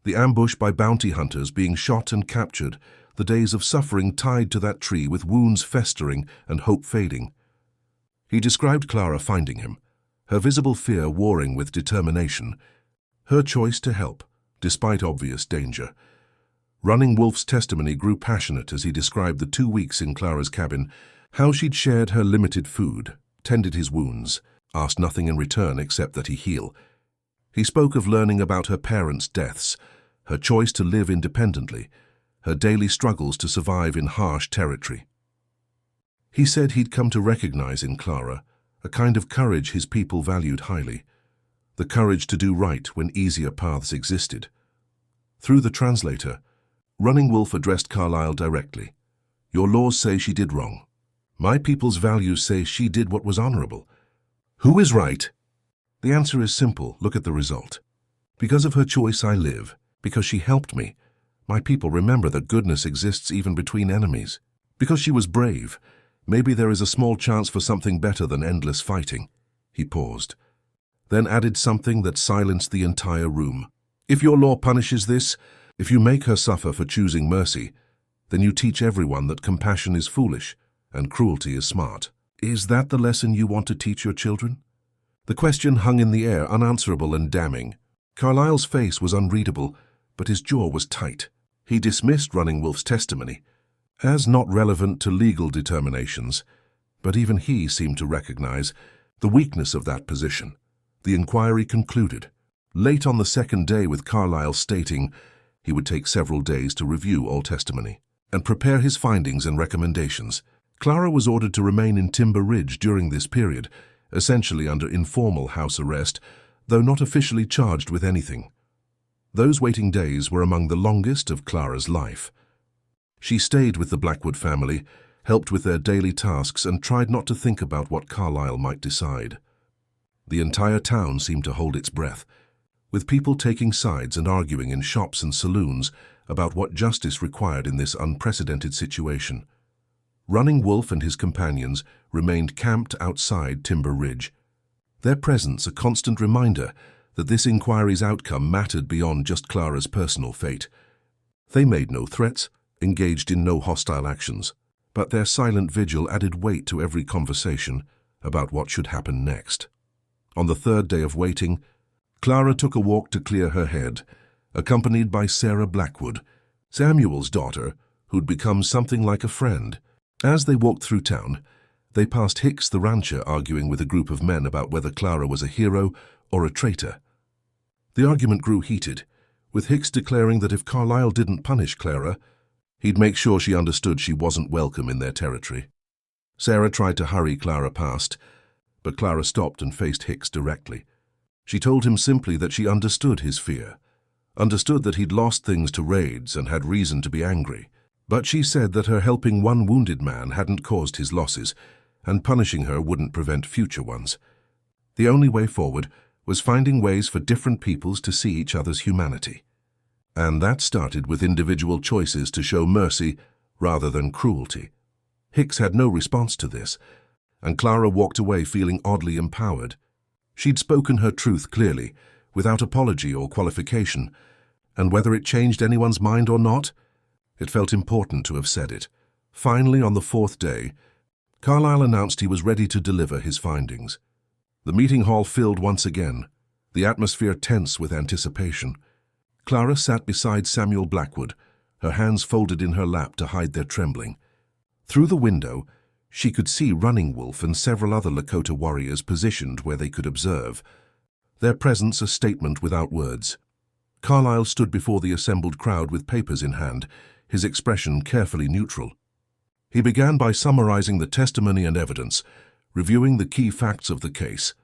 the ambush by bounty hunters, being shot and captured, the days of suffering tied to that tree with wounds festering and hope fading. He described Clara finding him, her visible fear warring with determination, her choice to help, despite obvious danger. Running Wolf's testimony grew passionate as he described the 2 weeks in Clara's cabin, how she'd shared her limited food, tended his wounds, asked nothing in return except that he heal. He spoke of learning about her parents' deaths, her choice to live independently, her daily struggles to survive in harsh territory. He said he'd come to recognize in Clara a kind of courage his people valued highly, the courage to do right when easier paths existed. Through the translator, Running Wolf addressed Carlyle directly. Your laws say she did wrong. My people's values say she did what was honorable. Who is right? The answer is simple. Look at the result. Because of her choice I live. Because she helped me. My people remember that goodness exists even between enemies. Because she was brave. Maybe there is a small chance for something better than endless fighting. He paused, then added something that silenced the entire room. If your law punishes this, if you make her suffer for choosing mercy, then you teach everyone that compassion is foolish and cruelty is smart. Is that the lesson you want to teach your children? The question hung in the air, unanswerable and damning. Carlyle's face was unreadable, but his jaw was tight. He dismissed Running Wolf's testimony as not relevant to legal determinations, but even he seemed to recognize the weakness of that position. The inquiry concluded, late on the second day, with Carlyle stating he would take several days to review all testimony and prepare his findings and recommendations. Clara was ordered to remain in Timber Ridge during this period, essentially under informal house arrest, though not officially charged with anything. Those waiting days were among the longest of Clara's life. She stayed with the Blackwood family, helped with their daily tasks, and tried not to think about what Carlyle might decide. The entire town seemed to hold its breath, with people taking sides and arguing in shops and saloons about what justice required in this unprecedented situation. Running Wolf and his companions remained camped outside Timber Ridge, their presence a constant reminder that this inquiry's outcome mattered beyond just Clara's personal fate. They made no threats, engaged in no hostile actions, but their silent vigil added weight to every conversation about what should happen next. On the third day of waiting, Clara took a walk to clear her head, accompanied by Sarah Blackwood, Samuel's daughter, who'd become something like a friend. As they walked through town, they passed Hicks the rancher arguing with a group of men about whether Clara was a hero or a traitor. The argument grew heated, with Hicks declaring that if Carlyle didn't punish Clara, he'd make sure she understood she wasn't welcome in their territory. Sarah tried to hurry Clara past, but Clara stopped and faced Hicks directly. She told him simply that she understood his fear, understood that he'd lost things to raids and had reason to be angry. But she said that her helping one wounded man hadn't caused his losses, and punishing her wouldn't prevent future ones. The only way forward was finding ways for different peoples to see each other's humanity. And that started with individual choices to show mercy rather than cruelty. Hicks had no response to this, and Clara walked away feeling oddly empowered. She'd spoken her truth clearly, without apology or qualification, and whether it changed anyone's mind or not, it felt important to have said it. Finally, on the fourth day, Carlyle announced he was ready to deliver his findings. The meeting hall filled once again, the atmosphere tense with anticipation. Clara sat beside Samuel Blackwood, her hands folded in her lap to hide their trembling. Through the window, she could see Running Wolf and several other Lakota warriors positioned where they could observe, their presence a statement without words. Carlyle stood before the assembled crowd with papers in hand, his expression carefully neutral. He began by summarizing the testimony and evidence, reviewing the key facts of the case.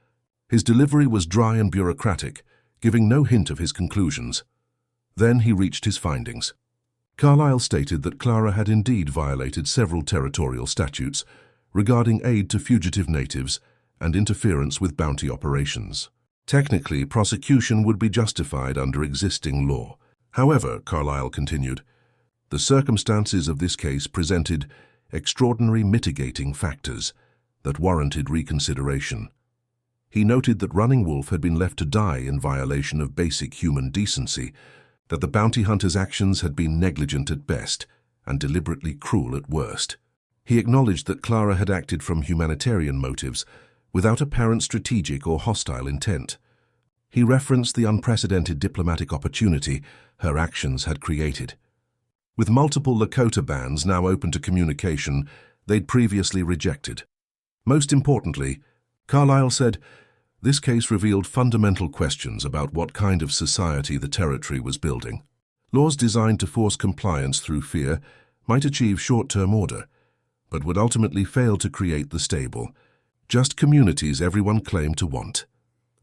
His delivery was dry and bureaucratic, giving no hint of his conclusions. Then he reached his findings. Carlyle stated that Clara had indeed violated several territorial statutes regarding aid to fugitive natives and interference with bounty operations. Technically, prosecution would be justified under existing law. However, Carlyle continued, the circumstances of this case presented extraordinary mitigating factors that warranted reconsideration. He noted that Running Wolf had been left to die in violation of basic human decency, that the bounty hunter's actions had been negligent at best and deliberately cruel at worst. He acknowledged that Clara had acted from humanitarian motives, without apparent strategic or hostile intent. He referenced the unprecedented diplomatic opportunity her actions had created. With multiple Lakota bands now open to communication they'd previously rejected. Most importantly, Carlyle said, this case revealed fundamental questions about what kind of society the territory was building. Laws designed to force compliance through fear might achieve short-term order, but would ultimately fail to create the stable, just communities everyone claimed to want.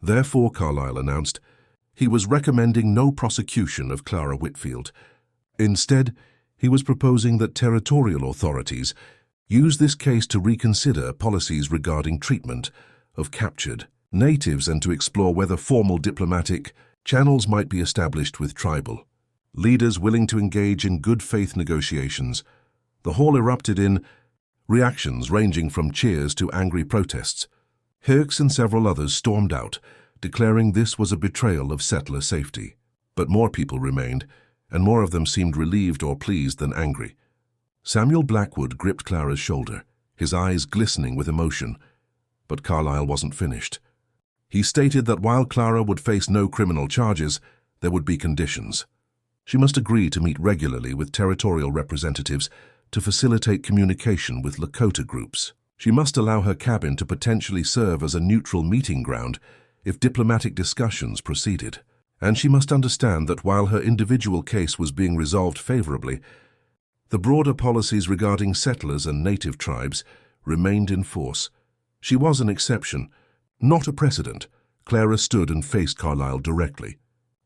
Therefore, Carlyle announced, he was recommending no prosecution of Clara Whitfield. Instead, he was proposing that territorial authorities use this case to reconsider policies regarding treatment of captured natives and to explore whether formal diplomatic channels might be established with tribal leaders willing to engage in good faith negotiations. The hall erupted in reactions ranging from cheers to angry protests. Hicks and several others stormed out, declaring this was a betrayal of settler safety. But more people remained, and more of them seemed relieved or pleased than angry. Samuel Blackwood gripped Clara's shoulder, his eyes glistening with emotion. But Carlyle wasn't finished. He stated that while Clara would face no criminal charges, there would be conditions. She must agree to meet regularly with territorial representatives to facilitate communication with Lakota groups. She must allow her cabin to potentially serve as a neutral meeting ground if diplomatic discussions proceeded. And she must understand that while her individual case was being resolved favorably, the broader policies regarding settlers and native tribes remained in force. She was an exception, not a precedent. Clara stood and faced Carlyle directly.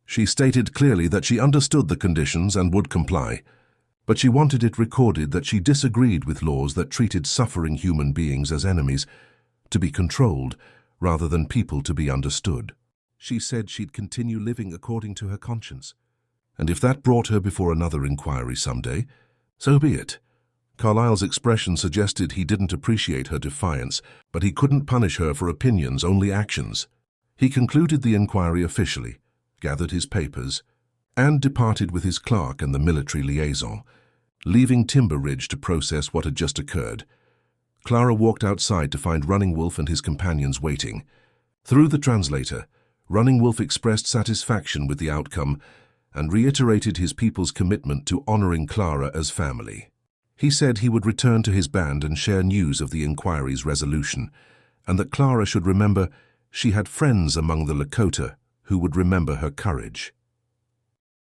She stated clearly that she understood the conditions and would comply, but she wanted it recorded that she disagreed with laws that treated suffering human beings as enemies, to be controlled, rather than people to be understood. She said she'd continue living according to her conscience, and if that brought her before another inquiry someday, so be it. Carlyle's expression suggested he didn't appreciate her defiance, but he couldn't punish her for opinions, only actions. He concluded the inquiry officially, gathered his papers, and departed with his clerk and the military liaison, leaving Timber Ridge to process what had just occurred. Clara walked outside to find Running Wolf and his companions waiting. Through the translator, Running Wolf expressed satisfaction with the outcome and reiterated his people's commitment to honoring Clara as family. He said he would return to his band and share news of the inquiry's resolution, and that Clara should remember she had friends among the Lakota who would remember her courage.